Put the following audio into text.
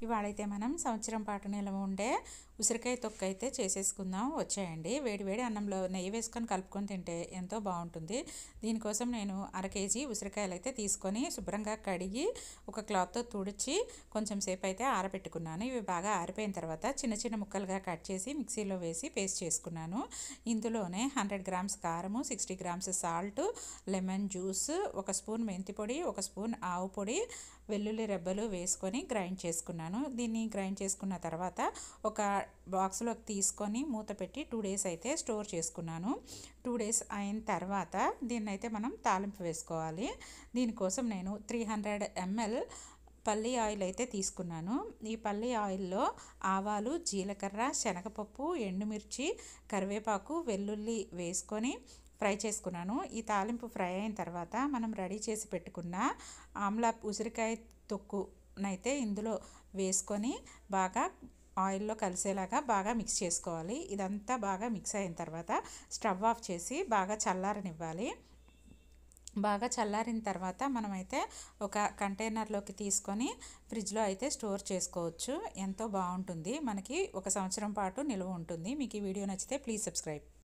ఇవాళైతే మనం సంవత్సరం పాటు నిల్వ ఉండే ఉసిరికాయ తొక్కు అయితే చేసేసుకుందాం వచ్చేయండి. వేడి వేడి అన్నంలో నెయ్యి వేసుకొని కలుపుకొని తింటే ఎంతో బాగుంటుంది. దీనికోసం నేను 1/2 కేజీ ఉసిరికాయలు అయితే తీసుకొని శుభ్రంగా కడిగి ఒక క్లాత్తో తుడిచి కొంచెం సేపు అయితే ఆరబెట్టుకున్నాను. ఇవి బాగా ఆరిపోయిన తర్వాత చిన్న చిన్న ముక్కలుగా కట్ చేసి మిక్సీలో వేసి పేస్ట్ చేసుకున్నాను. ఇందులోనే 100 గ్రామ్స్ కారము, 60 grams salt, lemon juice, 1 spoon మెంతి పొడి, 1 స్పూన్ ఆవు పొడి, వెల్లుల్లి రెబ్బలు వేసుకొని గ్రైండ్ చేసుకున్నాను. దీన్ని గ్రైండ్ చేసుకున్న తర్వాత ఒక బాక్స్లోకి తీసుకొని మూత పెట్టి 2 డేస్ అయితే స్టోర్ చేసుకున్నాను. 2 డేస్ అయిన తర్వాత దీన్ని అయితే మనం తాలింపు వేసుకోవాలి. దీనికోసం నేను 300 ml పల్లి ఆయిల్ అయితే తీసుకున్నాను. ఈ పల్లి ఆయిల్లో ఆవాలు, జీలకర్ర, శనగపప్పు, ఎండుమిర్చి, కరివేపాకు, వెల్లుల్లి వేసుకొని ఫ్రై చేసుకున్నాను. ఈ తాలింపు ఫ్రై అయిన తర్వాత మనం రెడీ చేసి పెట్టుకున్న ఆమ్లా ఉసిరికాయ తొక్కునైతే ఇందులో వేసుకొని బాగా ఆయిల్లో కలిసేలాగా బాగా మిక్స్ చేసుకోవాలి. ఇదంతా బాగా మిక్స్ అయిన తర్వాత స్టవ్ ఆఫ్ చేసి బాగా చల్లారనివ్వాలి. బాగా చల్లారిన తర్వాత మనమైతే ఒక కంటైనర్లోకి తీసుకొని ఫ్రిడ్జ్లో అయితే స్టోర్ చేసుకోవచ్చు. ఎంతో బాగుంటుంది. మనకి 1 సంవత్సరం పాటు నిల్వ ఉంటుంది. మీకు ఈ వీడియో నచ్చితే ప్లీజ్ సబ్స్క్రైబ్.